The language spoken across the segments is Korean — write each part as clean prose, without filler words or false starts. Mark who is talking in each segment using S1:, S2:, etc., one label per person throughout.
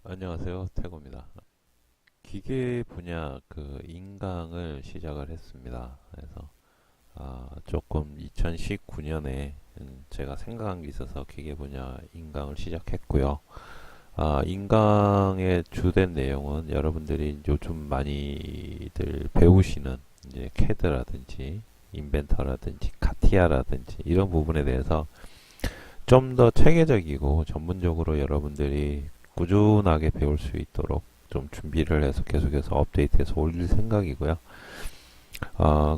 S1: 안녕하세요. 태고입니다. 기계 분야 인강을 시작을 했습니다. 그래서 조금 2019년에 제가 생각한 게 있어서 기계 분야 인강을 시작했고요. 인강의 주된 내용은 여러분들이 요즘 많이들 배우시는 이제 캐드라든지 인벤터라든지 카티아라든지 이런 부분에 대해서 좀 더 체계적이고 전문적으로 여러분들이 꾸준하게 배울 수 있도록 좀 준비를 해서 계속해서 업데이트해서 올릴 생각이고요.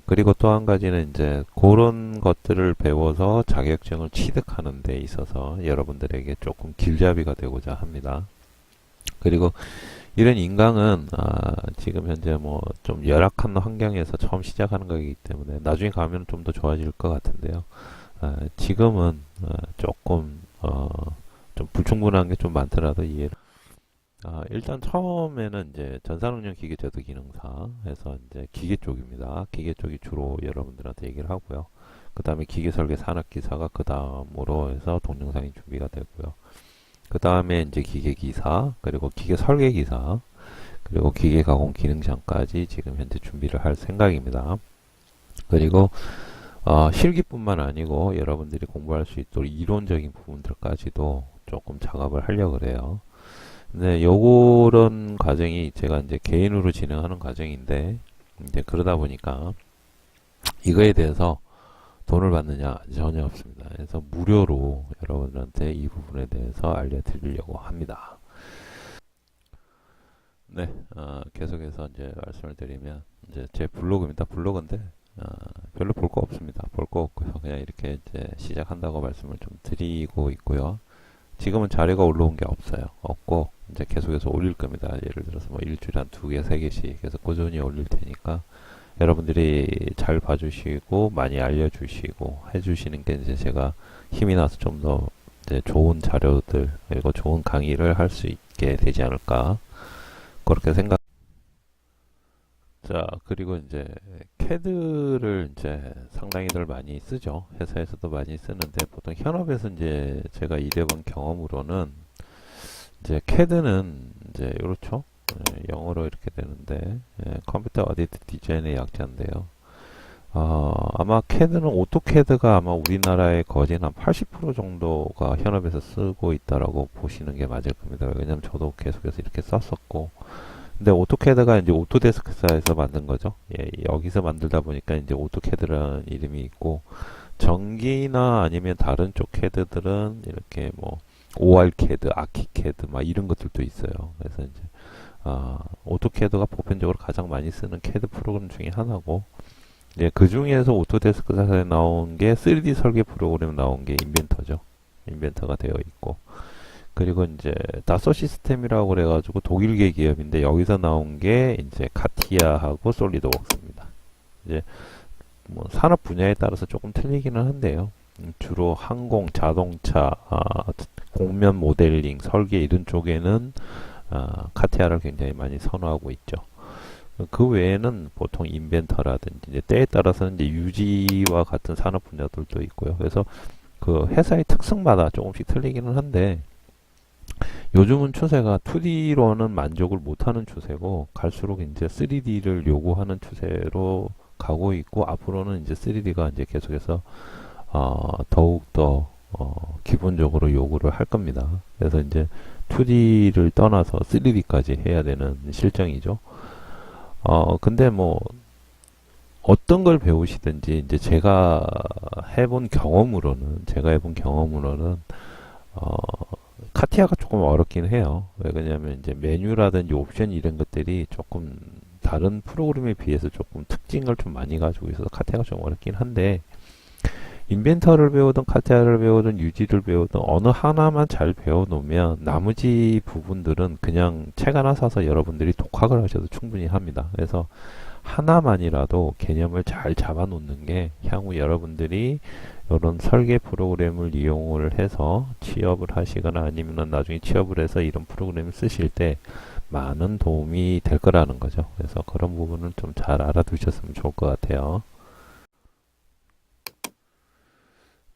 S1: 그리고 또 한 가지는 이제 그런 것들을 배워서 자격증을 취득하는 데 있어서 여러분들에게 조금 길잡이가 되고자 합니다. 그리고 이런 인강은 지금 현재 뭐 좀 열악한 환경에서 처음 시작하는 거기 때문에 나중에 가면 좀 더 좋아질 것 같은데요. 지금은 조금 좀 불충분한 게 좀 많더라도 이해를. 일단 처음에는 이제 전산응용 기계제도 기능사 해서 이제 기계 쪽입니다. 기계 쪽이 주로 여러분들한테 얘기를 하고요. 그 다음에 기계 설계 산업기사가 그 다음으로 해서 동영상이 준비가 되고요. 그 다음에 이제 기계 기사, 그리고 기계 설계 기사, 그리고 기계 가공 기능장까지 지금 현재 준비를 할 생각입니다. 그리고 실기뿐만 아니고 여러분들이 공부할 수 있도록 이론적인 부분들까지도 조금 작업을 하려고 그래요. 네, 요런 과정이 제가 이제 개인으로 진행하는 과정인데, 이제 그러다 보니까 이거에 대해서 돈을 받느냐? 전혀 없습니다. 그래서 무료로 여러분들한테 이 부분에 대해서 알려드리려고 합니다. 네, 계속해서 이제 말씀을 드리면, 이제 제 블로그입니다. 블로그인데, 별로 볼 거 없습니다. 볼 거 없고요. 그냥 이렇게 이제 시작한다고 말씀을 좀 드리고 있고요. 지금은 자료가 올라온 게 없어요. 없고 이제 계속해서 올릴 겁니다. 예를 들어서 뭐 일주일에 한 두 개, 세 개씩 해서 꾸준히 올릴 테니까 여러분들이 잘 봐주시고 많이 알려주시고 해주시는 게 이제 제가 힘이 나서 좀 더 이제 좋은 자료들 그리고 좋은 강의를 할 수 있게 되지 않을까 그렇게 생각. 자, 그리고 이제 캐드를 이제 상당히들 많이 쓰죠. 회사에서도 많이 쓰는데 보통 현업에서 이제 제가 일해본 경험으로는 이제 캐드는 이제 이렇죠. 영어로 이렇게 되는데 컴퓨터 어디트 디자인의 약자인데요. 아마 캐드는 오토캐드가 아마 우리나라의 거진 한 80% 정도가 현업에서 쓰고 있다라고 보시는 게 맞을 겁니다. 왜냐면 저도 계속해서 이렇게 썼었고 근데 오토캐드가 이제 오토데스크사에서 만든 거죠. 예, 여기서 만들다 보니까 이제 오토캐드라는 이름이 있고 전기나 아니면 다른 쪽 캐드들은 이렇게 뭐 OR캐드, 아키캐드 막 이런 것들도 있어요. 그래서 이제 오토캐드가 보편적으로 가장 많이 쓰는 캐드 프로그램 중에 하나고 예, 그 중에서 오토데스크사에 나온 게 3D 설계 프로그램 나온 게 인벤터죠. 인벤터가 되어 있고 그리고 이제 다소 시스템이라고 그래가지고 독일계 기업인데 여기서 나온 게 이제 카티아하고 솔리드웍스입니다. 이제 뭐 산업 분야에 따라서 조금 틀리기는 한데요. 주로 항공, 자동차, 공면 모델링, 설계 이런 쪽에는 카티아를 굉장히 많이 선호하고 있죠. 그 외에는 보통 인벤터라든지 이제 때에 따라서는 이제 유지와 같은 산업 분야들도 있고요. 그래서 그 회사의 특성마다 조금씩 틀리기는 한데 요즘은 추세가 2D로는 만족을 못하는 추세고 갈수록 이제 3D를 요구하는 추세로 가고 있고 앞으로는 이제 3D가 이제 계속해서 더욱 더 기본적으로 요구를 할 겁니다. 그래서 이제 2D를 떠나서 3D까지 해야 되는 실정이죠. 근데 뭐 어떤 걸 배우시든지 이제 제가 해본 경험으로는 어, 카티아가 조금 어렵긴 해요. 왜 그러냐면 이제 메뉴라든지 옵션 이런 것들이 조금 다른 프로그램에 비해서 조금 특징을 좀 많이 가지고 있어서 카티아가 좀 어렵긴 한데 인벤터를 배우든 카티아를 배우든 유지를 배우든 어느 하나만 잘 배워놓으면 나머지 부분들은 그냥 책 하나 사서 여러분들이 독학을 하셔도 충분히 합니다. 그래서 하나만이라도 개념을 잘 잡아놓는 게 향후 여러분들이 이런 설계 프로그램을 이용을 해서 취업을 하시거나 아니면 나중에 취업을 해서 이런 프로그램을 쓰실 때 많은 도움이 될 거라는 거죠. 그래서 그런 부분은 좀 잘 알아두셨으면 좋을 것 같아요.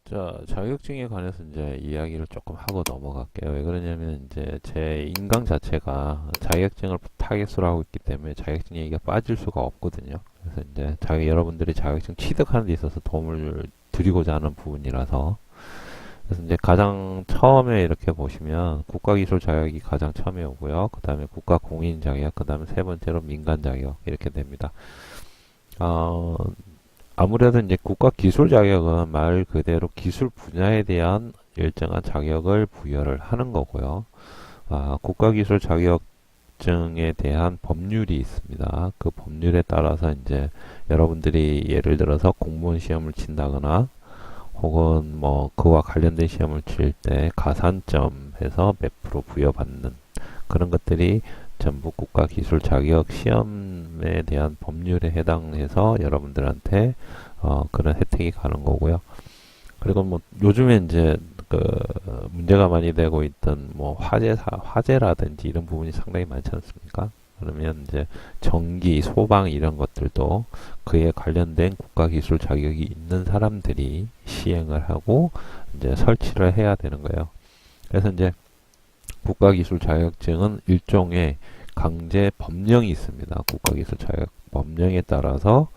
S1: 자, 자격증에 관해서 이제 이야기를 조금 하고 넘어갈게요. 왜 그러냐면 이제 제 인강 자체가 자격증을 타겟으로 하고 있기 때문에 자격증 얘기가 빠질 수가 없거든요. 그래서 이제 여러분들이 자격증 취득하는 데 있어서 도움을 드리고자 하는 부분이라서, 그래서 이제 가장 처음에 이렇게 보시면 국가기술 자격이 가장 처음에 오고요. 그 다음에 국가공인 자격, 그 다음에 세 번째로 민간 자격 이렇게 됩니다. 어, 아무래도 이제 국가 기술 자격은 말 그대로 기술 분야에 대한 일정한 자격을 부여를 하는 거고요. 국가 기술 자격증에 대한 법률이 있습니다. 그 법률에 따라서 이제 여러분들이 예를 들어서 공무원 시험을 친다거나 혹은 뭐 그와 관련된 시험을 칠 때 가산점에서 몇 프로 부여받는 그런 것들이 전부 국가 기술 자격 시험에 대한 법률에 해당해서 여러분들한테 그런 혜택이 가는 거고요. 그리고 뭐 요즘에 이제 그 문제가 많이 되고 있던 뭐 화재라든지 이런 부분이 상당히 많지 않습니까? 그러면 이제 전기, 소방 이런 것들도 그에 관련된 국가 기술 자격이 있는 사람들이 시행을 하고 이제 설치를 해야 되는 거예요. 그래서 이제 국가기술 자격증은 일종의 강제 법령이 있습니다. 국가기술 자격 법령에 따라서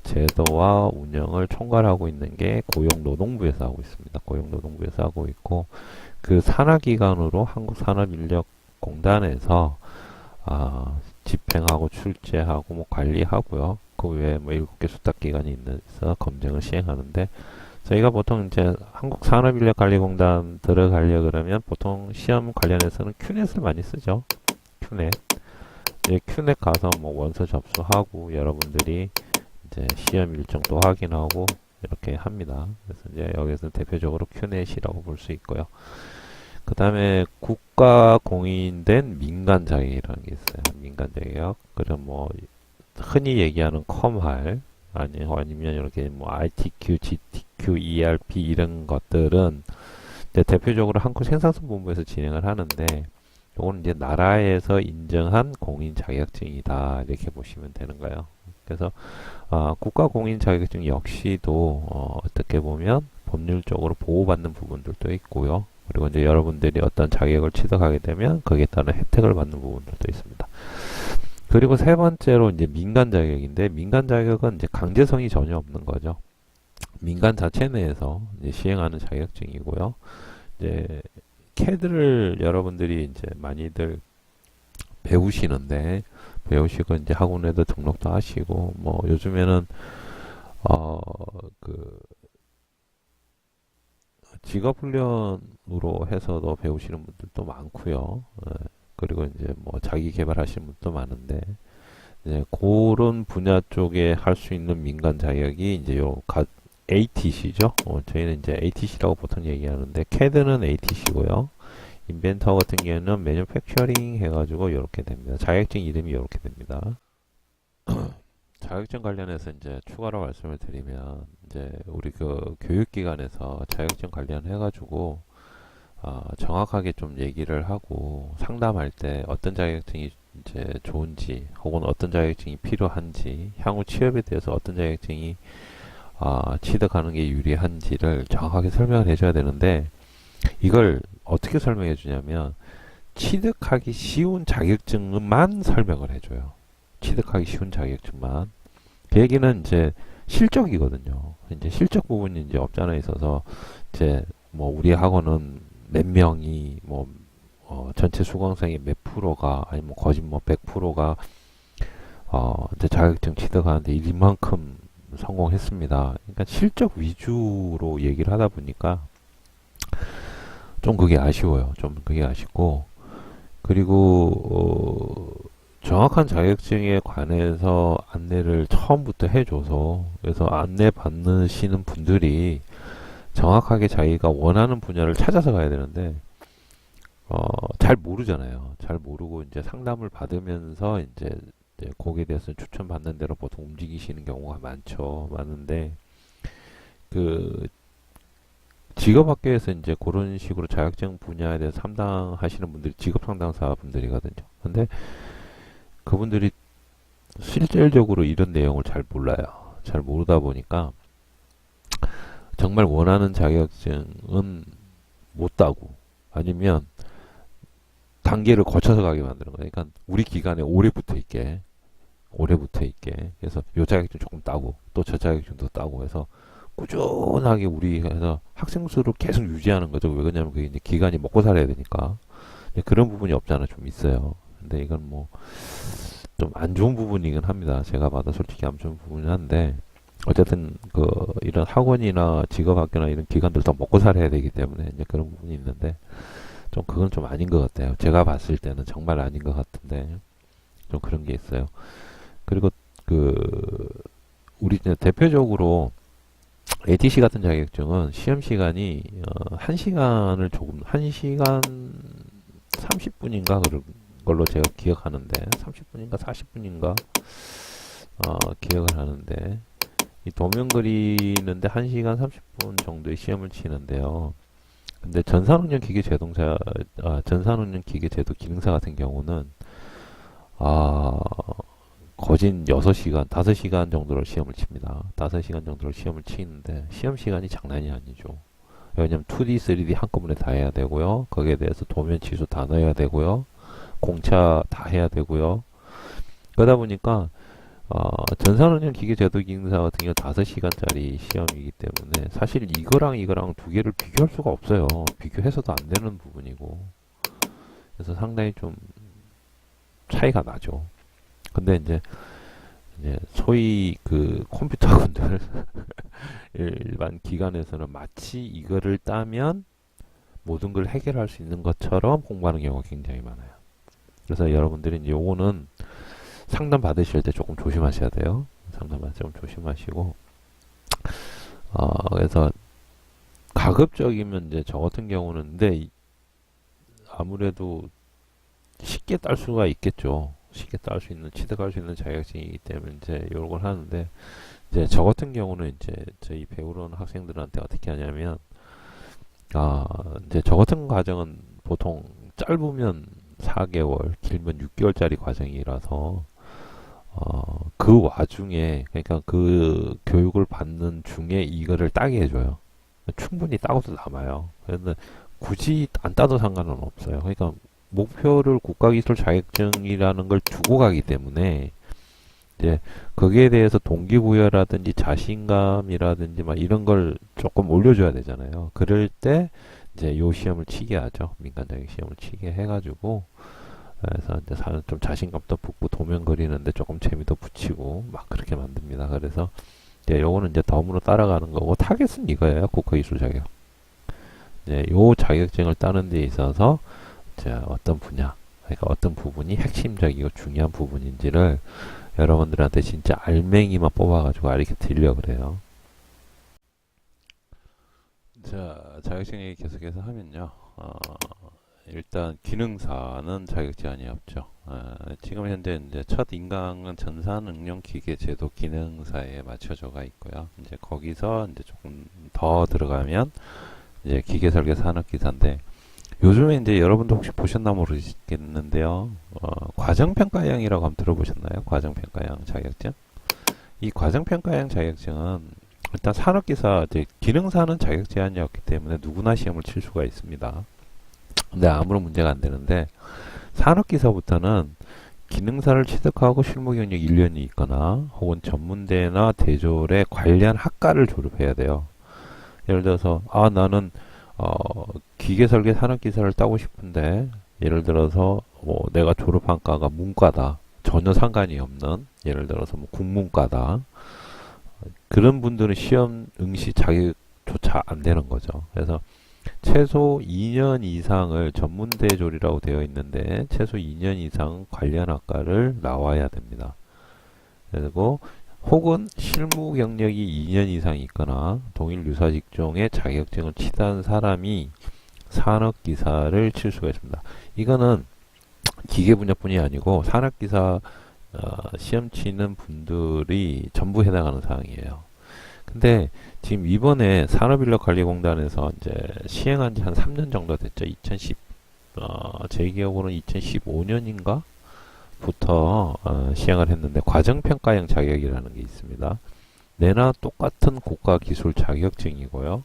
S1: 제도와 운영을 총괄하고 있는 게 고용노동부에서 하고 있습니다. 고용노동부에서 하고 있고 그 산하기관으로 한국산업인력공단에서 집행하고 출제하고 뭐 관리하고요. 그 외에 뭐 7개 수탁기관이 있어서 검증을 시행하는데 저희가 보통 이제 한국산업인력관리공단 들어가려 그러면 보통 시험 관련해서는 큐넷을 많이 쓰죠. 큐넷. 이제 큐넷 가서 뭐 원서 접수하고 여러분들이 이제 시험 일정도 확인하고 이렇게 합니다. 그래서 이제 여기서 대표적으로 큐넷이라고 볼 수 있고요. 그 다음에 국가 공인된 민간 자격이라는 게 있어요. 민간 자격. 그럼 뭐 흔히 얘기하는 컴활 아니면 이렇게 뭐 ITQ, GTQ, ERP 이런 것들은 이제 대표적으로 한국생산성본부에서 진행을 하는데 이거는 이제 나라에서 인정한 공인 자격증이다 이렇게 보시면 되는 거예요. 그래서 국가 공인 자격증 역시도 어떻게 보면 법률적으로 보호받는 부분들도 있고요. 그리고 이제 여러분들이 어떤 자격을 취득하게 되면 거기에 따른 혜택을 받는 부분들도 있습니다. 그리고 세 번째로 이제 민간 자격인데 민간 자격은 이제 강제성이 전혀 없는 거죠. 민간 자체 내에서 이제 시행하는 자격증이고요. 이제 캐드를 여러분들이 이제 많이들 배우시고 이제 학원에도 등록도 하시고 뭐 요즘에는 그 직업훈련으로 해서도 배우시는 분들도 많고요. 그리고 이제 뭐 자기 개발하시는 분도 많은데 이제 그런 분야 쪽에 할 수 있는 민간 자격이 이제 ATC죠. 저희는 이제 ATC라고 보통 얘기하는데 CAD는 ATC고요. 인벤터 같은 경우에는 매뉴팩처링 해가지고 이렇게 됩니다. 자격증 이름이 이렇게 됩니다. 자격증 관련해서 이제 추가로 말씀을 드리면 이제 우리 그 교육기관에서 자격증 관련해가지고 정확하게 좀 얘기를 하고 상담할 때 어떤 자격증이 이제 좋은지 혹은 어떤 자격증이 필요한지 향후 취업에 대해서 어떤 자격증이 취득하는 게 유리한지를 정확하게 설명을 해줘야 되는데 이걸 어떻게 설명해 주냐면 취득하기 쉬운 자격증만 설명을 해줘요. 취득하기 쉬운 자격증만. 그 얘기는 이제 실적이거든요. 이제 실적 부분이 이제 없잖아 있어서 이제 뭐 우리 학원은 몇 명이 뭐 전체 수강생의 몇 프로가 아니면 거짓 뭐 100%가 이제 자격증 취득하는데 이만큼 성공했습니다. 그러니까 실적 위주로 얘기를 하다 보니까 좀 그게 아쉬워요. 좀 그게 아쉽고 그리고 정확한 자격증에 관해서 안내를 처음부터 해줘서 그래서 안내 받으시는 분들이 정확하게 자기가 원하는 분야를 찾아서 가야 되는데 잘 모르잖아요. 잘 모르고 이제 상담을 받으면서 이제 거기에 대해서 추천받는 대로 보통 움직이시는 경우가 많은데 그 직업학교에서 이제 그런 식으로 자격증 분야에 대해서 상담하시는 분들이 직업 상담사 분들이거든요. 근데 그분들이 실질적으로 이런 내용을 잘 몰라요. 잘 모르다 보니까 정말 원하는 자격증은 못 따고 아니면 단계를 거쳐서 가게 만드는 거예요. 그러니까 우리 기간에 오래 붙어 있게. 그래서 요 자격증 조금 따고 또 저 자격증도 따고 해서 꾸준하게 우리 해서 학생 수를 계속 유지하는 거죠. 왜 그러냐면 그게 이제 기간이 먹고 살아야 되니까. 그런 부분이 없잖아 좀 있어요. 근데 이건 뭐 좀 안 좋은 부분이긴 합니다. 제가 봐도 솔직히 안 좋은 부분이긴 한데 어쨌든 그 이런 학원이나 직업학교나 이런 기관들도 먹고 살아야 되기 때문에 이제 그런 부분이 있는데 좀 그건 좀 아닌 것 같아요. 제가 봤을 때는 정말 아닌 것 같은데 좀 그런 게 있어요. 그리고 그 우리 이제 대표적으로 ATC 같은 자격증은 시험 시간이 1시간을 조금 1시간 30분인가 그런 걸로 제가 기억하는데 30분인가 40분인가 기억을 하는데 이 도면 그리는데 1시간 30분 정도의 시험을 치는데요. 근데 전산운영 기계제도 기능사 같은 경우는 아, 거진 6시간, 5시간 정도로 시험을 칩니다. 5시간 정도로 시험을 치는데 시험 시간이 장난이 아니죠. 왜냐면 2D, 3D 한꺼번에 다 해야 되고요. 거기에 대해서 도면 치수 다 넣어야 되고요. 공차 다 해야 되고요. 그러다 보니까 전산운영 기계제도 기능사 같은 경우 5시간짜리 시험이기 때문에 사실 이거랑 두 개를 비교할 수가 없어요. 비교해서도 안 되는 부분이고. 그래서 상당히 좀 차이가 나죠. 근데 이제 소위 그 컴퓨터분들 일반 기관에서는 마치 이거를 따면 모든 걸 해결할 수 있는 것처럼 공부하는 경우가 굉장히 많아요. 그래서 여러분들이 이제 요거는 상담 받으실 때 조금 조심하셔야 돼요. 상담 받을 때 좀 조심하시고 그래서 가급적이면 이제 저 같은 경우는 근데 아무래도 쉽게 딸 수가 있겠죠. 쉽게 딸 수 있는 취득할 수 있는 자격증이기 때문에 이제 요걸 하는데 이제 저 같은 경우는 이제 저희 배우러 오는 학생들한테 어떻게 하냐면 이제 저 같은 과정은 보통 짧으면 4개월, 길면 6개월짜리 과정이라서 그 와중에 그러니까 그 교육을 받는 중에 이거를 따게 해줘요. 충분히 따고도 남아요. 그런데 굳이 안 따도 상관은 없어요. 그러니까 목표를 국가기술 자격증이라는 걸 두고 가기 때문에 이제 거기에 대해서 동기부여라든지 자신감이라든지 막 이런 걸 조금 올려줘야 되잖아요. 그럴 때 이제 요 시험을 치게 하죠. 민간 자격 시험을 치게 해가지고 그래서 이제 좀 자신감도 붙고 도면 그리는데 조금 재미도 붙이고 막 그렇게 만듭니다. 그래서 이제 요거는 이제 덤으로 따라가는 거고 타겟은 이거예요. 국가기술 자격. 이제 요 자격증을 따는 데 있어서 자, 어떤 분야, 그러니까 어떤 부분이 핵심적이고 중요한 부분인지를 여러분들한테 진짜 알맹이만 뽑아가지고 알게 드리려고 그래요. 자, 자격증 얘기 계속해서 하면요. 일단 기능사는 자격 제한이 없죠. 지금 현재 이제 첫 인강은 전산응용기계제도 기능사에 맞춰져가 있고요. 이제 거기서 이제 조금 더 들어가면 이제 기계설계 산업기사인데 요즘에 이제 여러분도 혹시 보셨나 모르겠는데요. 과정평가형이라고 한번 들어보셨나요? 과정평가형 자격증? 이 과정평가형 자격증은 일단 산업기사, 이제 기능사는 자격 제한이 없기 때문에 누구나 시험을 칠 수가 있습니다. 근데 아무런 문제가 안 되는데 산업기사부터는 기능사를 취득하고 실무 경력 1년이 있거나 혹은 전문대나 대졸에 관련 학과를 졸업해야 돼요. 예를 들어서 나는 기계설계 산업기사를 따고 싶은데 예를 들어서 뭐 내가 졸업한 과가 문과다. 전혀 상관이 없는 예를 들어서 뭐 국문과다. 그런 분들은 시험 응시 자격조차 안 되는 거죠. 그래서 최소 2년 이상을 전문대졸이라고 되어 있는데 최소 2년 이상 관련 학과를 나와야 됩니다. 그리고 혹은 실무 경력이 2년 이상 있거나 동일 유사 직종의 자격증을 취득한 사람이 산업기사를 칠 수가 있습니다. 이거는 기계 분야뿐이 아니고 산업기사 시험 치는 분들이 전부 해당하는 사항이에요. 근데 지금 이번에 산업인력관리공단에서 이제 시행한 지 한 3년 정도 됐죠. 제 기억으로는 2015년인가? 부터 시행을 했는데 과정평가형 자격이라는 게 있습니다. 내나 똑같은 국가기술 자격증이고요.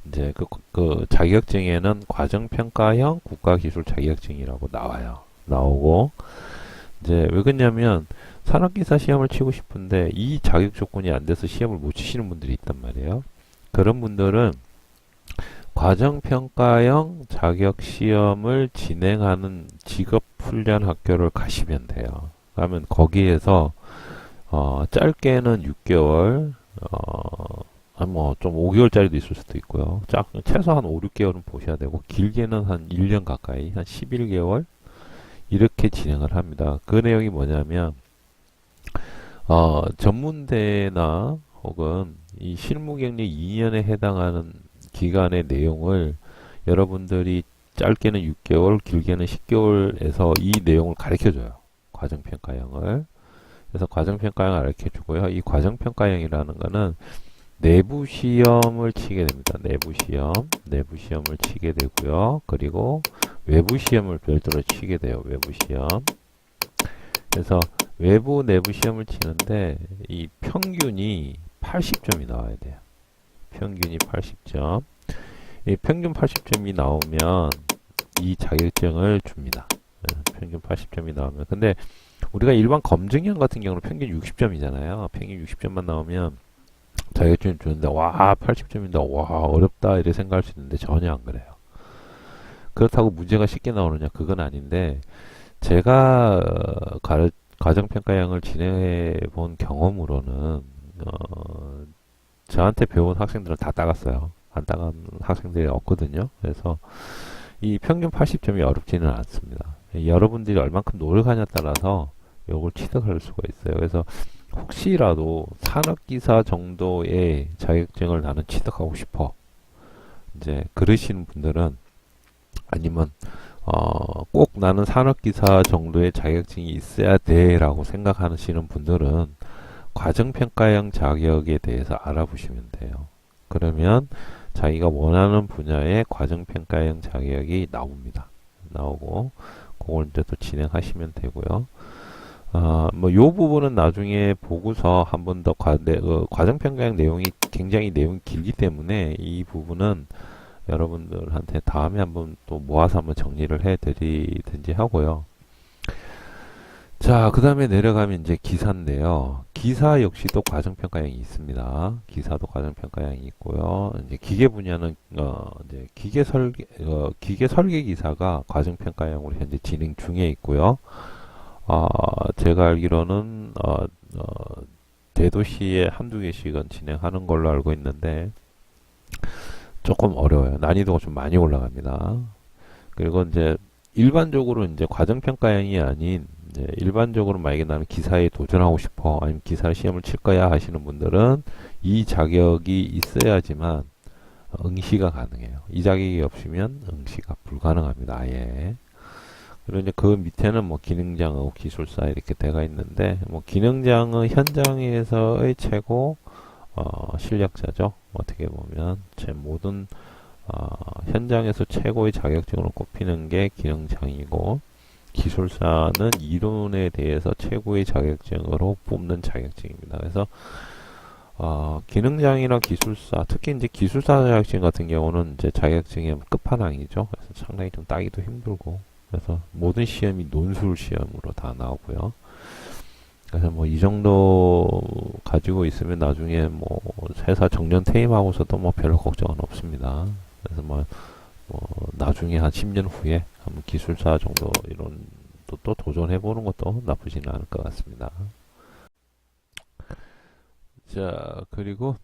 S1: 이제 그 자격증에는 과정평가형 국가기술 자격증이라고 나오고, 이제 왜 그러냐면 산업기사 시험을 치고 싶은데 이 자격 조건이 안 돼서 시험을 못 치시는 분들이 있단 말이에요. 그런 분들은 과정평가형 자격시험을 진행하는 직업훈련학교를 가시면 돼요. 그러면 거기에서 짧게는 6개월, 뭐 좀 5개월짜리도 있을 수도 있고요. 최소한 5, 6개월은 보셔야 되고, 길게는 한 1년 가까이, 한 11개월 이렇게 진행을 합니다. 그 내용이 뭐냐면 전문대나 혹은 이 실무경력 2년에 해당하는 기간의 내용을 여러분들이 짧게는 6개월, 길게는 10개월에서 이 내용을 가르쳐 줘요. 과정평가형을. 그래서 과정평가형을 가르쳐 주고요. 이 과정평가형이라는 거는 내부 시험을 치게 됩니다. 내부 시험을 치게 되고요. 그리고 외부 시험을 별도로 치게 돼요. 외부 시험. 그래서 외부 내부 시험을 치는데 이 평균이 80점이 나와야 돼요. 평균이 80점. 이 평균 80점이 나오면 이 자격증을 줍니다. 평균 80점이 나오면. 근데 우리가 일반 검증형 같은 경우는 평균 60점이잖아요. 평균 60점만 나오면 자격증을 주는데 와 80점인데 와 어렵다 이렇게 생각할 수 있는데 전혀 안 그래요. 그렇다고 문제가 쉽게 나오느냐 그건 아닌데 제가 과정평가형을 진행해 본 경험으로는 저한테 배운 학생들은 다 따갔어요. 안 따간 학생들이 없거든요. 그래서 이 평균 80점이 어렵지는 않습니다. 여러분들이 얼만큼 노력하냐에 따라서 이걸 취득할 수가 있어요. 그래서 혹시라도 산업기사 정도의 자격증을 나는 취득하고 싶어. 이제 그러시는 분들은 아니면 꼭 나는 산업기사 정도의 자격증이 있어야 돼라고 생각하시는 분들은 과정평가형 자격에 대해서 알아보시면 돼요. 그러면 자기가 원하는 분야의 과정평가형 자격이 나오고 그걸 이제 또 진행하시면 되고요. 뭐 요 부분은 나중에 보고서 한 번 더 과정평가형 내용이 굉장히 내용이 길기 때문에 이 부분은 여러분들한테 다음에 한번 또 모아서 한번 정리를 해드리든지 하고요. 자, 그 다음에 내려가면 이제 기사인데요. 기사 역시도 과정평가형이 있습니다. 기사도 과정평가형이 있고요. 이제 기계 분야는 이제 기계 설계 기사가 과정평가형으로 현재 진행 중에 있고요. 제가 알기로는 대도시에 한두 개씩은 진행하는 걸로 알고 있는데 조금 어려워요. 난이도가 좀 많이 올라갑니다. 그리고 이제 일반적으로 이제 과정평가형이 아닌 이제 일반적으로 만약에 나는 기사에 도전하고 싶어 아니면 기사 시험을 칠 거야 하시는 분들은 이 자격이 있어야지만 응시가 가능해요. 이 자격이 없으면 응시가 불가능합니다. 아예. 그리고 이제 그 밑에는 뭐 기능장의 기술사 이렇게 돼가 있는데 뭐 기능장의 현장에서의 최고 실력자죠. 어떻게 보면 제 모든 현장에서 최고의 자격증으로 꼽히는 게 기능장이고 기술사는 이론에 대해서 최고의 자격증으로 뽑는 자격증입니다. 그래서 기능장이나 기술사, 특히 이제 기술사 자격증 같은 경우는 이제 자격증의 끝판왕이죠. 그래서 상당히 좀 따기도 힘들고, 그래서 모든 시험이 논술 시험으로 다 나오고요. 그래서 뭐 이 정도 가지고 있으면 나중에 뭐 회사 정년 퇴임하고서도 뭐 별 걱정은 없습니다. 그래서 뭐 나중에 한 10년 후에 한번 기술사 정도 이런 또 도전해 보는 것도 나쁘지는 않을 것 같습니다. 자, 그리고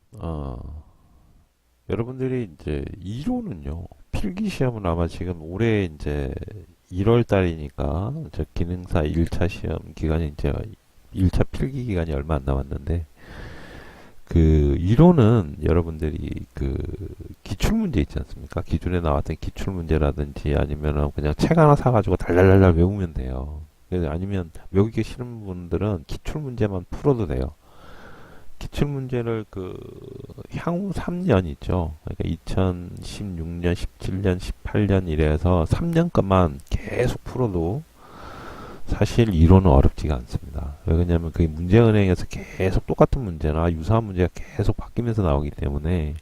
S1: 여러분들이 이제 이론은요. 필기 시험은 아마 지금 올해 이제 1월 달이니까 저 기능사 1차 시험 기간이 이제 1차 필기 기간이 얼마 안 남았는데 그 이론은 여러분들이 그 기출문제 있지 않습니까? 기존에 나왔던 기출문제라든지 아니면은 그냥 책 하나 사가지고 달달달달 외우면 돼요. 그래서 아니면 외우기 싫은 분들은 기출문제만 풀어도 돼요. 기출문제를 그 향후 3년 있죠. 그러니까 2016년, 17년, 18년 이래서 3년 동안 계속 풀어도 사실 이론은 어렵지가 않습니다. 왜냐하면 그 문제은행에서 계속 똑같은 문제나 유사한 문제가 계속 바뀌면서 나오기 때문에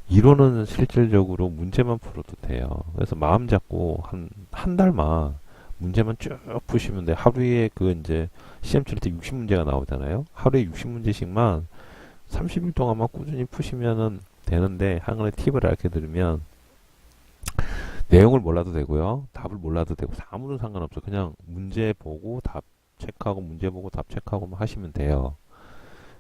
S1: 이론은 실질적으로 문제만 풀어도 돼요. 그래서 마음 잡고 한 달만 문제만 쭉 푸시면 돼. 하루에 그 이제 시험 칠 때 60문제가 나오잖아요. 하루에 60문제씩만 30일 동안만 꾸준히 푸시면은 되는데, 한 가지 팁을 알려드리면, 내용을 몰라도 되고요. 답을 몰라도 되고, 아무런 상관없어. 그냥 문제 보고 답 체크하고, 문제 보고 답 체크하고만 하시면 돼요.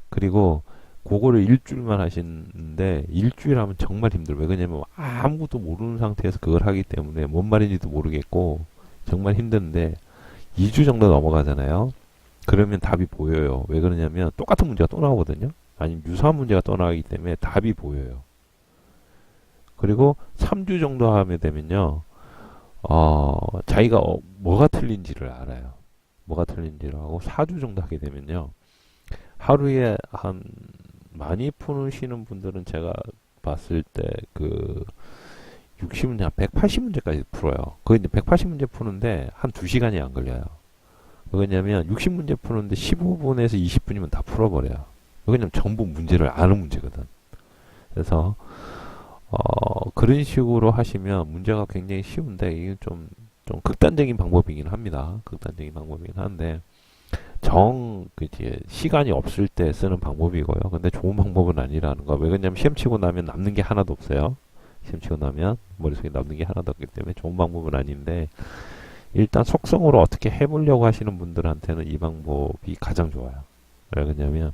S1: 그리고 그거를 일주일만 하시는데, 일주일 하면 정말 힘들어요. 왜 그러냐면 아무것도 모르는 상태에서 그걸 하기 때문에 뭔 말인지도 모르겠고 정말 힘든데, 2주 정도 넘어가잖아요. 그러면 답이 보여요. 왜 그러냐면 똑같은 문제가 또 나오거든요. 아니면 유사한 문제가 또 나오기 때문에 답이 보여요. 그리고 3주 정도 하면 되면요, 자기가 뭐가 틀린지를 알아요. 뭐가 틀린지를 하고, 4주 정도 하게 되면요, 하루에 한 많이 푸시는 분들은 제가 봤을 때 그 60문제, 한 180문제까지 풀어요. 그 이제 180문제 푸는데 한 2시간이 안 걸려요. 왜냐면 60문제 푸는데 15분에서 20분이면 다 풀어버려요. 왜냐면 전부 문제를 아는 문제거든. 그래서 그런 식으로 하시면 문제가 굉장히 쉬운데, 이게 좀 극단적인 방법이긴 합니다. 극단적인 방법이긴 한데, 그지, 시간이 없을 때 쓰는 방법이고요. 근데 좋은 방법은 아니라는 거. 왜 그러냐면 시험 치고 나면 남는 게 하나도 없어요. 시험 치고 나면 머릿속에 남는 게 하나도 없기 때문에 좋은 방법은 아닌데, 일단 속성으로 어떻게 해보려고 하시는 분들한테는 이 방법이 가장 좋아요. 왜 그러냐면,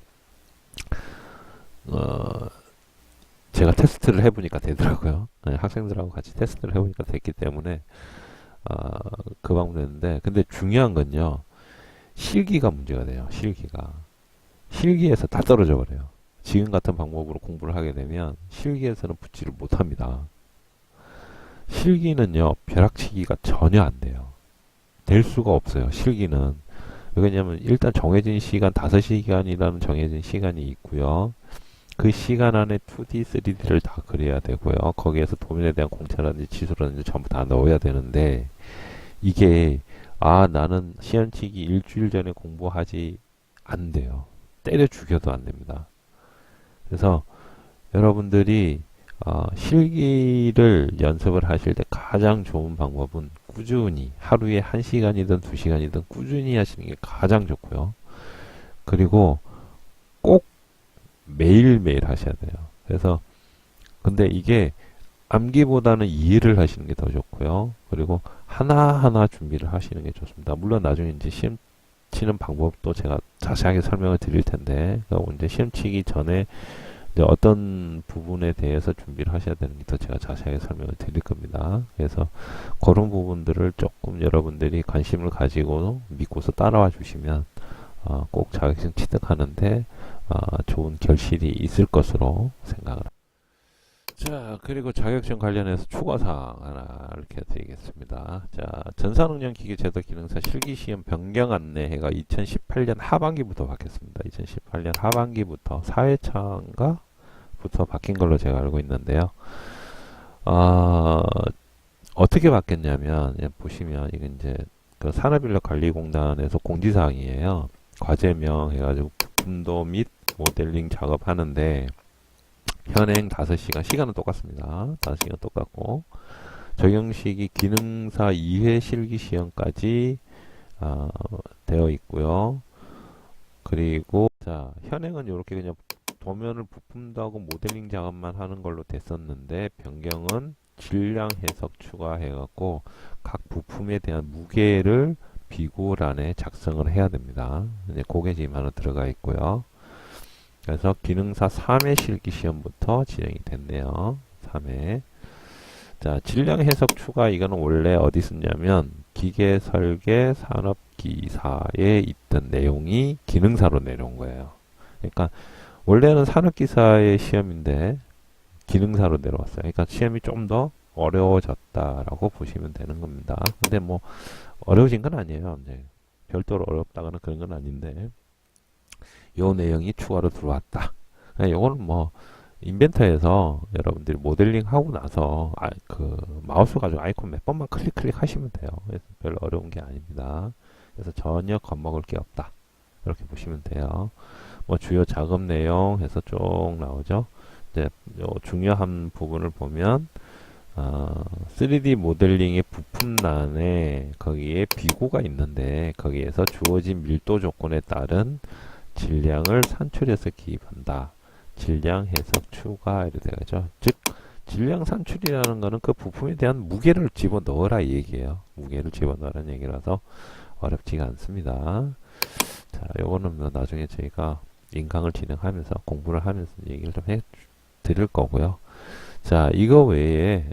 S1: 어, 제가 테스트를 해보니까 되더라고요. 네, 학생들하고 같이 테스트를 해보니까 됐기 때문에 그 방법이었는데, 근데 중요한 건요, 실기가 문제가 돼요. 실기에서 다 떨어져 버려요. 지금 같은 방법으로 공부를 하게 되면 실기에서는 붙지를 못합니다. 실기는요, 벼락치기가 전혀 안 돼요. 될 수가 없어요. 실기는. 왜냐면 일단 정해진 시간, 5시간이라는 정해진 시간이 있고요. 그 시간 안에 2D, 3D를 다 그려야 되고요. 거기에서 도면에 대한 공차라든지 지수라든지 전부 다 넣어야 되는데, 이게 나는 시험치기 일주일 전에 공부하지, 안 돼요. 때려 죽여도 안 됩니다. 그래서 여러분들이 실기를 연습을 하실 때 가장 좋은 방법은 꾸준히, 하루에 1시간이든 2시간이든 꾸준히 하시는 게 가장 좋고요. 그리고 꼭 매일매일 하셔야 돼요. 그래서 근데 이게 암기보다는 이해를 하시는 게 더 좋고요. 그리고 하나하나 준비를 하시는 게 좋습니다. 물론 나중에 이제 시험 치는 방법도 제가 자세하게 설명을 드릴 텐데, 그러니까 이제 시험 치기 전에 이제 어떤 부분에 대해서 준비를 하셔야 되는지 더 제가 자세하게 설명을 드릴 겁니다. 그래서 그런 부분들을 조금 여러분들이 관심을 가지고 믿고서 따라와 주시면 꼭 자격증 취득하는데 좋은 결실이 있을 것으로 생각을 합니다. 자, 그리고 자격증 관련해서 추가사항 하나 이렇게 드리겠습니다. 자, 전산응용기계제도 기능사 실기시험 변경 안내해가 2018년 하반기부터 바뀌었습니다. 2018년 하반기부터 4회차인가? 부터 바뀐 걸로 제가 알고 있는데요. 어떻게 바뀌었냐면, 보시면, 이게 이제, 그 산업인력관리공단에서 공지사항이에요. 과제명 해가지고 부품도 및 모델링 작업하는데, 현행 5시간, 시간은 똑같습니다. 5시간 똑같고, 적용식이 기능사 2회 실기시험까지 되어 있고요. 그리고 자, 현행은 이렇게 그냥 도면을 부품도 하고 모델링 작업만 하는 걸로 됐었는데, 변경은 질량 해석 추가해갖고 각 부품에 대한 무게를 비고란에 작성을 해야 됩니다. 이제 그게 지금 하나 들어가 있고요. 그래서 기능사 3회 실기 시험부터 진행이 됐네요. 3회. 자, 질량 해석 추가, 이거는 원래 어디 있었냐면 기계 설계 산업기사에 있던 내용이 기능사로 내려온 거예요. 그러니까 원래는 산업기사의 시험인데 기능사로 내려왔어요. 그러니까 시험이 좀 더 어려워졌다라고 보시면 되는 겁니다. 근데 뭐 어려워진 건 아니에요. 네. 별도로 어렵다거나 그런 건 아닌데, 요 내용이 추가로 들어왔다. 요거는 뭐 인벤터에서 여러분들이 모델링 하고 나서 그 마우스 가지고 아이콘 몇 번만 클릭 하시면 돼요. 그래서 별로 어려운 게 아닙니다. 그래서 전혀 겁먹을 게 없다. 이렇게 보시면 돼요. 뭐 주요 작업 내용 해서 쭉 나오죠. 이제 요 중요한 부분을 보면 3D 모델링의 부품란에 거기에 비고가 있는데 거기에서 주어진 밀도 조건에 따른 질량을 산출해서 기입한다. 질량 해석 추가 이렇게 되죠. 즉 질량 산출이라는 거는 그 부품에 대한 무게를 집어넣으라 이 얘기예요. 무게를 집어넣으라는 얘기라서 어렵지가 않습니다. 자, 요거는 뭐 나중에 저희가 인강을 진행하면서 공부를 하면서 얘기를 좀 해 드릴 거고요. 자, 이거 외에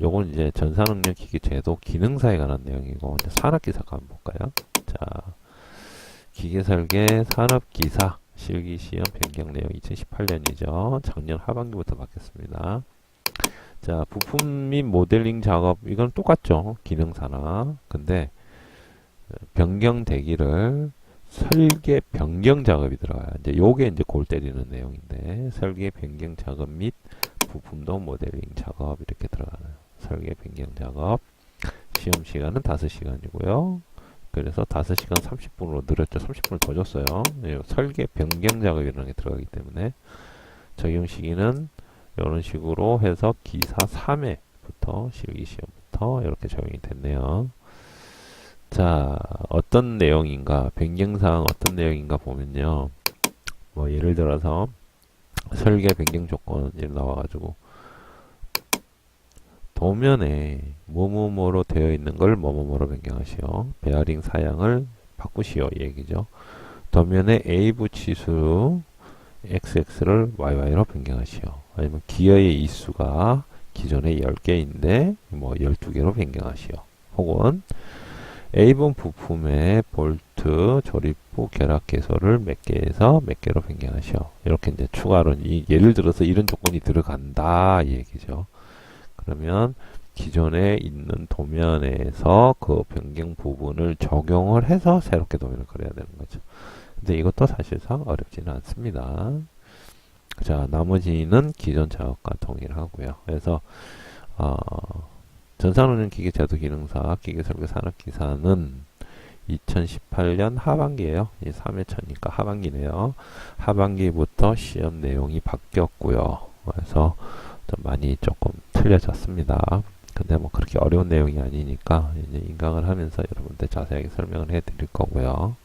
S1: 요건 이제 전산응력기기 제도 기능사에 관한 내용이고 이제 산업기사가 한번 볼까요? 자, 기계설계 산업기사 실기시험 변경 내용 2018년이죠. 작년 하반기부터 바뀌었습니다. 자, 부품 및 모델링 작업 이건 똑같죠. 기능사나. 근데 변경되기를 설계 변경 작업이 들어가요. 이제 요게 이제 골 때리는 내용인데 설계 변경 작업 및 부품도 모델링 작업 이렇게 들어가는 설계 변경 작업 시험 시간은 5시간이고요. 그래서 5시간 30분으로 늘었죠. 30분을 더 줬어요. 설계 변경 작업이라는 게 들어가기 때문에 적용 시기는 이런 식으로 해서 기사 3회부터 실기 시험부터 이렇게 적용이 됐네요. 자, 어떤 내용인가, 변경사항 어떤 내용인가 보면요. 뭐 예를 들어서 설계 변경 조건 이렇게 나와가지고 도면에 뭐뭐뭐로 되어 있는 걸 뭐뭐뭐로 변경하시오. 베어링 사양을 바꾸시오 이 얘기죠. 도면에 A 부치수 XX를 YY로 변경하시오. 아니면 기어의 이수가 기존에 10개인데 뭐 12개로 변경하시오. 혹은 A본 부품의 볼트, 조립부, 결합 개소를 몇 개에서 몇 개로 변경하시오. 이렇게 이제 추가로 예를 들어서 이런 조건이 들어간다 이 얘기죠. 그러면 기존에 있는 도면에서 그 변경 부분을 적용을 해서 새롭게 도면을 그려야 되는 거죠. 근데 이것도 사실상 어렵지는 않습니다. 자, 나머지는 기존 작업과 동일하고요. 그래서 전산운영기계제도 기능사 기계설계 산업기사는 2018년 하반기에요. 3회차니까 하반기네요. 하반기부터 시험 내용이 바뀌었고요. 그래서 좀 많이 조금 틀려졌습니다. 근데 뭐 그렇게 어려운 내용이 아니니까 이제 인강을 하면서 여러분들 자세하게 설명을 해 드릴 거고요.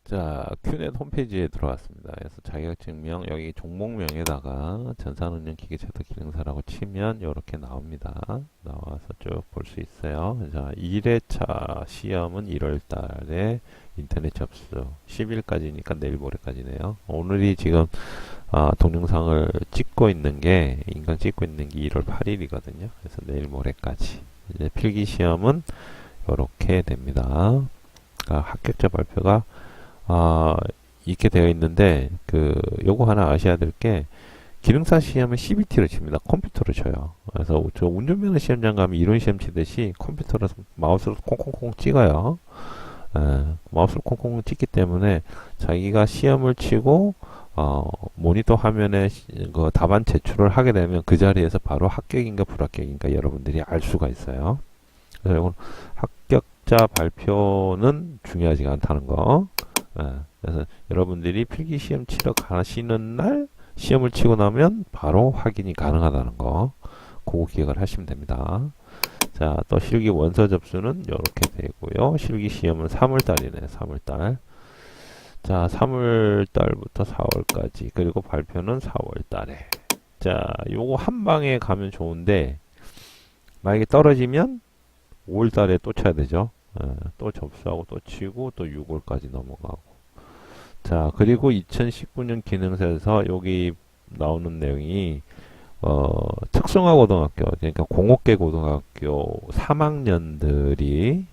S1: 자, 큐넷 홈페이지에 들어왔습니다. 그래서 자격증명 여기 종목명에다가 전산운영기계제도 기능사라고 치면 이렇게 나옵니다. 나와서 쭉 볼 수 있어요. 자, 1회차 시험은 1월 달에 인터넷 접수 10일까지니까 내일 모레까지네요. 오늘이 지금 동영상을 찍고 있는 게 인강 찍고 있는 게 1월 8일이거든요. 그래서 내일 모레까지. 이제 필기 시험은 이렇게 됩니다. 합격자 발표가 있게 되어 있는데 요거 하나 아셔야 될 게 기능사 시험은 CBT로 칩니다. 컴퓨터로 쳐요. 그래서 저 운전면허 시험장 가면 이론 시험 치듯이 컴퓨터로 마우스로 콩콩콩 찍어요. 마우스로 콩콩 찍기 때문에 자기가 시험을 치고 모니터 화면에 그 답안 제출을 하게 되면 그 자리에서 바로 합격인가 불합격인가 여러분들이 알 수가 있어요. 그래서 이건 합격자 발표는 중요하지 않다는 거. 그래서 여러분들이 필기시험 치러 가시는 날 시험을 치고 나면 바로 확인이 가능하다는 거 그거 기억을 하시면 됩니다. 자, 또 실기 원서 접수는 이렇게 되고요. 실기 시험은 3월달이네. 3월달. 자, 3월달부터 4월까지 그리고 발표는 4월달에. 자, 요거 한 방에 가면 좋은데 만약에 떨어지면 5월달에 또 쳐야 되죠. 또 접수하고 또 치고 또 6월까지 넘어가고. 자, 그리고 2019년 기능사에서 여기 나오는 내용이 특성화 고등학교, 그러니까 공업계 고등학교 3학년들이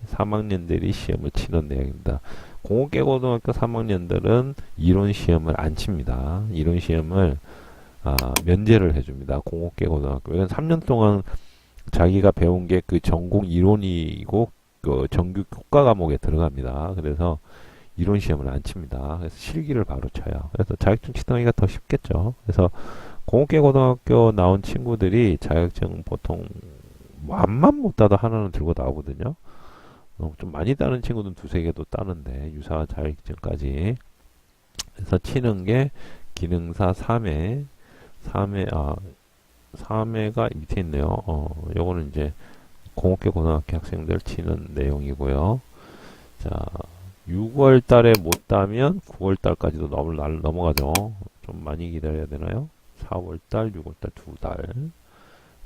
S1: 시험을 치는 내용입니다. 공업계 고등학교 3학년들은 이론 시험을 안 칩니다. 이론 시험을 면제를 해줍니다. 공업계 고등학교. 이건 3년 동안 자기가 배운 게 그 전공 이론이고 그 정규 교과 과목에 들어갑니다. 그래서 이론 시험을 안 칩니다. 그래서 실기를 바로 쳐요. 그래서 자격증 치등하기가 더 쉽겠죠. 그래서 공업계 고등학교 나온 친구들이 자격증 보통 앞만 못 따도 하나는 들고 나오거든요. 좀 많이 따는 친구들은 두세 개도 따는데 유사 자격증까지. 그래서 치는 게 기능사 3회, 3회가 밑에 있네요. 요거는 이제 공업계 고등학교 학생들 치는 내용이고요. 자, 6월 달에 못 따면 9월 달까지도 넘어가죠. 좀 많이 기다려야 되나요? 4월 달, 6월 달, 2달,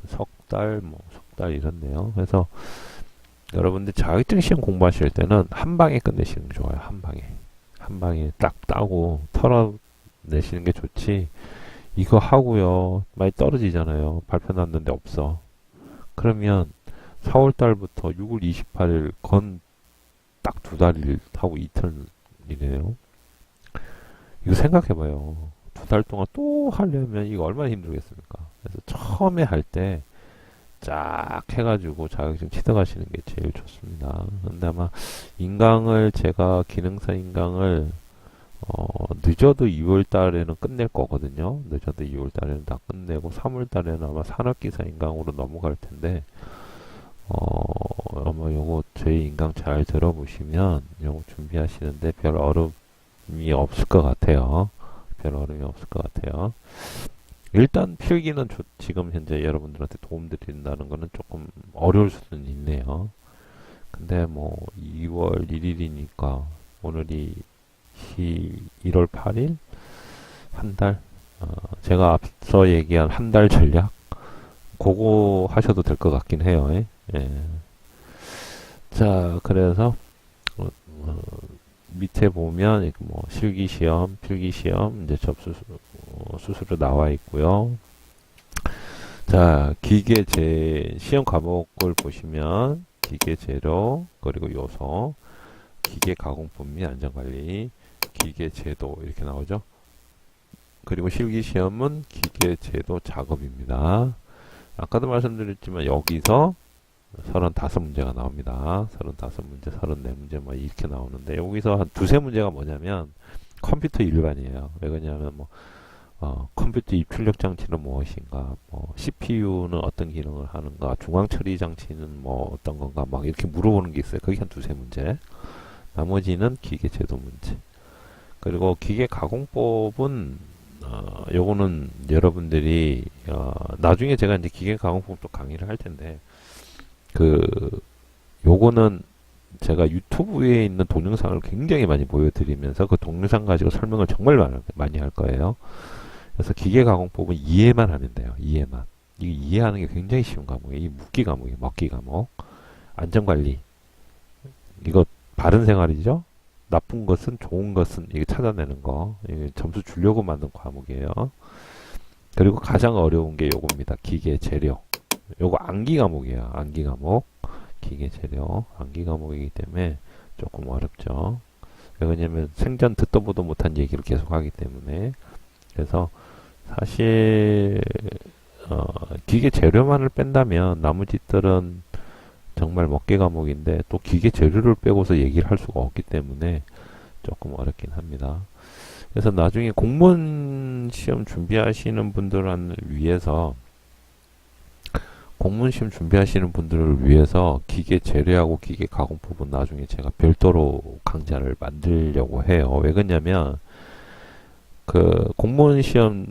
S1: 석 달, 석 달 이렇네요. 그래서 여러분들 자격증 시험 공부하실 때는 한 방에 끝내시는 게 좋아요. 한 방에. 한 방에 딱 따고 털어내시는 게 좋지. 이거 하고요. 많이 떨어지잖아요. 발표 났는데 없어. 그러면 4월 달부터 6월 28일 건 딱 2달 하고 이틀이네요. 이거 생각해봐요. 2달 동안 또 하려면 이거 얼마나 힘들겠습니까? 그래서 처음에 할 때 쫙 해가지고 자격증 취득하시는 게 제일 좋습니다. 근데 아마 제가 기능사 인강을 늦어도 2월 달에는 끝낼 거거든요. 늦어도 2월 달에는 다 끝내고 3월 달에는 아마 산업기사 인강으로 넘어갈 텐데 아마 요거 제 인강 잘 들어보시면 요거 준비하시는데 별 어려움이 없을 것 같아요. 별 어려움이 없을 것 같아요. 일단 필기는 지금 현재 여러분들한테 도움 드린다는 거는 조금 어려울 수는 있네요. 근데 2월 1일이니까 오늘이 1월 8일? 한 달? 제가 앞서 얘기한 한 달 전략? 그거 하셔도 될 것 같긴 해요. 예. 자, 그래서 밑에 보면 실기시험, 필기시험 이제 접수 수수료 나와 있고요. 자, 시험 과목을 보시면 기계재료, 그리고 요소, 기계가공법 및 안전관리, 기계제도 이렇게 나오죠. 그리고 실기시험은 기계제도 작업입니다. 아까도 말씀드렸지만 여기서 35문제가 나옵니다. 35문제, 34문제 이렇게 나오는데 여기서 한 두세 문제가 뭐냐면 컴퓨터 일반이에요. 왜 그러냐면 컴퓨터 입출력 장치는 무엇인가, CPU는 어떤 기능을 하는가, 중앙 처리 장치는 어떤 건가 이렇게 물어보는 게 있어요. 그게 한 두세 문제. 나머지는 기계 제도 문제. 그리고 기계 가공법은 요거는 여러분들이 나중에 제가 이제 기계 가공법도 강의를 할 텐데 요거는 제가 유튜브에 있는 동영상을 굉장히 많이 보여드리면서 그 동영상 가지고 설명을 정말 많이 할 거예요. 그래서 기계 가공법은 이해만 하면 돼요. 이해만. 이게 이해하는 게 굉장히 쉬운 과목이에요. 이 묻기 과목이에요. 먹기 과목. 안전관리. 이거 바른 생활이죠. 나쁜 것은 좋은 것은 이게 찾아내는 거. 이게 점수 주려고 만든 과목이에요. 그리고 가장 어려운 게 요겁니다. 기계 재료. 요거 암기 과목이에요. 암기 과목. 기계 재료. 암기 과목이기 때문에 조금 어렵죠. 왜냐면 생전 듣도 보도 못한 얘기를 계속 하기 때문에. 그래서 사실 기계 재료만을 뺀다면 나머지들은 정말 먹개 과목인데 또 기계 재료를 빼고서 얘기를 할 수가 없기 때문에 조금 어렵긴 합니다. 그래서 나중에 공무원 시험 준비하시는 분들을 위해서 기계 재료하고 기계 가공법은 나중에 제가 별도로 강좌를 만들려고 해요. 왜 그러냐면 공무원 시험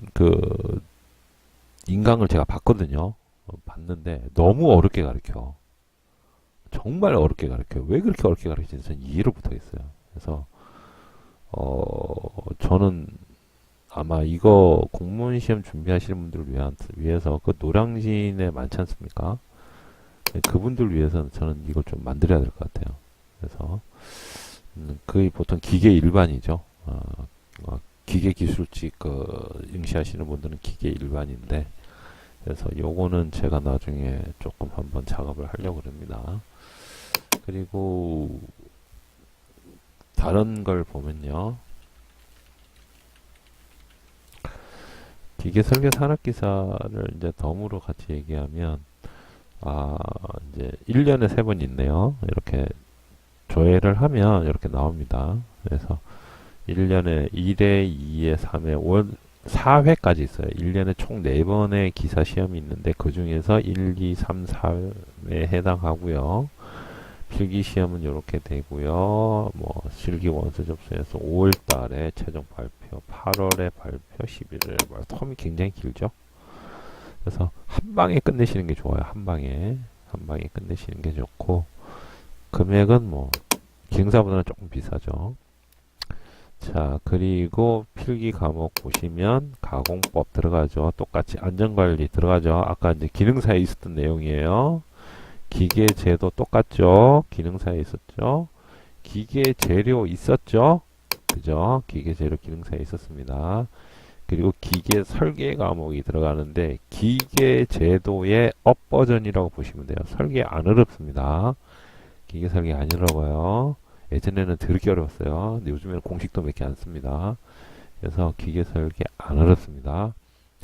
S1: 인강을 제가 봤거든요. 봤는데 너무 어렵게 가르쳐. 정말 어렵게 가르쳐요. 왜 그렇게 어렵게 가르치는지 저는 이해를 못하겠어요. 그래서 저는 아마 이거 공무원 시험 준비하시는 분들을 위해서 그 노량진에 많지 않습니까? 그분들 위해서는 저는 이걸 좀 만들어야 될 것 같아요. 그래서 거의 보통 기계 일반이죠. 기계 기술직 응시하시는 분들은 기계 일반인데, 그래서 요거는 제가 나중에 조금 한번 작업을 하려고 합니다. 그리고 다른 걸 보면요. 기계 설계 산업기사를 이제 덤으로 같이 얘기하면, 이제 1년에 3번 있네요. 이렇게 조회를 하면 이렇게 나옵니다. 그래서 1년에 1회, 2회, 3회, 4회까지 있어요. 1년에 총 4번의 기사 시험이 있는데 그 중에서 1, 2, 3, 4회에 해당하고요. 필기 시험은 이렇게 되고요. 뭐 실기 원서 접수해서 5월 달에 최종 발표, 8월에 발표, 11월에 발표. 텀이 굉장히 길죠. 그래서 한 방에 끝내시는 게 좋아요. 한 방에 끝내시는 게 좋고, 금액은 뭐 기능사보다는 조금 비싸죠. 자, 그리고 필기 과목 보시면 가공법 들어가죠. 똑같이 안전관리 들어가죠. 아까 이제 기능사에 있었던 내용이에요. 기계재도 똑같죠. 기능사에 있었죠. 기계재료 있었죠. 그죠? 기계재료 기능사에 있었습니다. 그리고 기계 설계 과목이 들어가는데 기계제도의 업버전이라고 보시면 돼요. 설계 안 어렵습니다. 기계 설계 안 어려워요. 예전에는 더럽게 어려웠어요. 근데 요즘에는 공식도 몇 개 안 씁니다. 그래서 기계 설계 안 어렵습니다.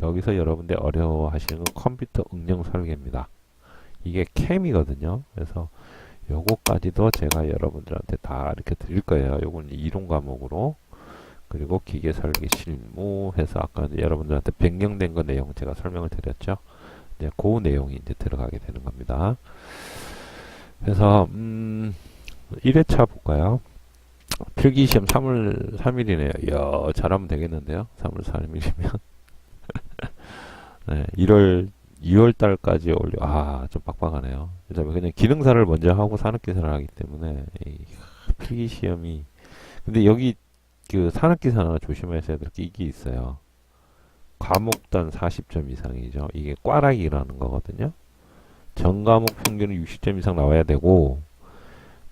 S1: 여기서 여러분들 어려워하시는 건 컴퓨터 응용 설계입니다. 이게 캠이거든요. 그래서 요거까지도 제가 여러분들한테 다 이렇게 드릴 거예요. 요건 이론 과목으로. 그리고 기계 설계 실무 해서 아까 여러분들한테 변경된 거 내용 제가 설명을 드렸죠. 이제 그 내용이 이제 들어가게 되는 겁니다. 그래서 1회차 볼까요? 필기시험 3월 3일이네요. 이야, 잘하면 되겠는데요. 3월 3일이면 네, 2월 달까지 좀 빡빡하네요. 그냥 기능사를 먼저 하고 산업기사를 하기 때문에 필기시험이, 근데 여기 그 산업기사나 조심하셔야 될 게 이게 있어요. 과목단 40점 이상이죠. 이게 꽈락이라는 거거든요. 전 과목 평균은 60점 이상 나와야 되고,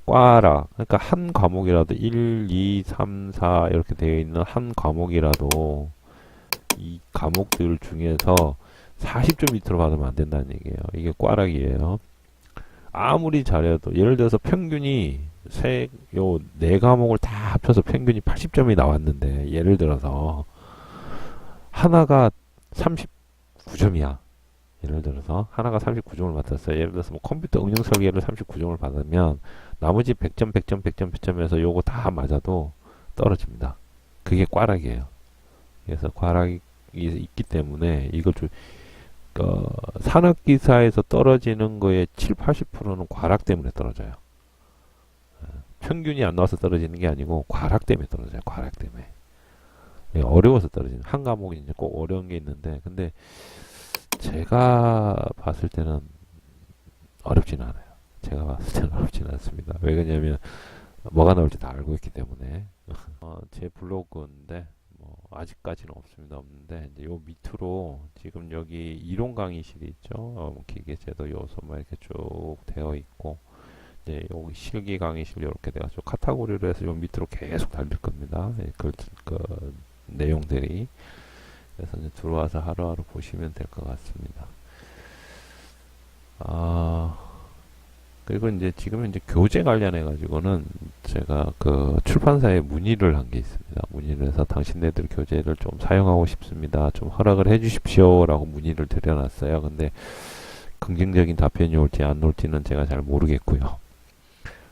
S1: 꽈락, 그러니까 한 과목이라도 1, 2, 3, 4 이렇게 되어 있는 한 과목이라도 이 과목들 중에서 40점 밑으로 받으면 안 된다는 얘기예요. 이게 꽈락이에요. 아무리 잘해도, 예를 들어서 평균이 네 과목을 다 합쳐서 평균이 80점이 나왔는데, 예를 들어서 하나가 39점이야. 예를 들어서 하나가 39점을 받았어요. 예를 들어서 뭐 컴퓨터 응용 설계를 39점을 받으면 나머지 100점, 100점, 100점, 100점에서 요거 다 맞아도 떨어집니다. 그게 꽈락이에요. 그래서 꽈락이 있기 때문에 이걸 산업기사에서 떨어지는 거의 7, 80%는 꽈락 때문에 떨어져요. 평균이 안 나와서 떨어지는 게 아니고 꽈락 때문에 떨어져요. 꽈락 때문에. 어려워서 떨어지는. 한 과목이 이제 꼭 어려운 게 있는데, 근데 제가 봤을 때는 어렵지는 않아요. 제가 봤을 때는 어렵지는 않습니다. 왜 그러냐면 뭐가 나올지 다 알고 있기 때문에. 제 블로그인데 뭐 아직까지는 없는데 이제 요 밑으로 지금 여기 이론 강의실이 있죠. 기계제도 요소만 이렇게 쭉 되어 있고, 이제 여기 실기 강의실 이렇게 돼가지고 카테고리로 해서 요 밑으로 계속 달릴 겁니다. 그 내용들이. 그래서 이제 들어와서 하루하루 보시면 될 것 같습니다. 그리고 이제 지금 이제 교재 관련해 가지고는 제가 그 출판사에 문의를 한 게 있습니다. 문의를 해서 당신네들 교재를 좀 사용하고 싶습니다. 좀 허락을 해 주십시오라고 문의를 드려놨어요. 근데 긍정적인 답변이 올지 안 올지는 제가 잘 모르겠고요.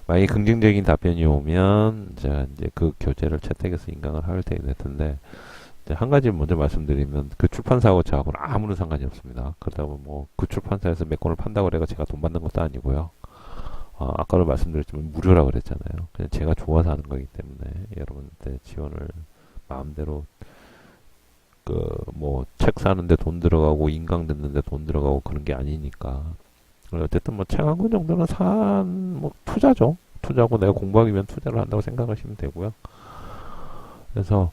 S1: 만약에 긍정적인 답변이 오면 제가 이제 그 교재를 채택해서 인강을 할 텐데, 한 가지 먼저 말씀드리면 그 출판사하고 저하고는 아무런 상관이 없습니다. 그렇다고 뭐 그 출판사에서 몇 권을 판다고 해서 제가 돈 받는 것도 아니고요. 아까도 말씀드렸지만 무료라고 그랬잖아요. 그냥 제가 좋아서 하는 거기 때문에 여러분한테 지원을 마음대로 뭐 책 사는데 돈 들어가고 인강 듣는데 돈 들어가고 그런 게 아니니까. 어쨌든 뭐 책 한 권 정도는 뭐 투자죠. 투자고 내가 공부하기 위한 투자를 한다고 생각하시면 되고요. 그래서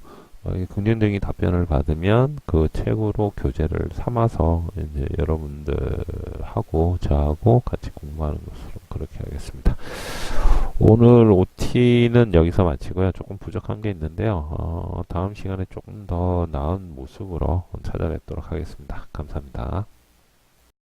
S1: 긍정적인 답변을 받으면 그 책으로 교재를 삼아서 이제 여러분들하고 저하고 같이 공부하는 것으로 그렇게 하겠습니다. 오늘 OT는 여기서 마치고요. 조금 부족한 게 있는데요. 다음 시간에 조금 더 나은 모습으로 찾아뵙도록 하겠습니다. 감사합니다.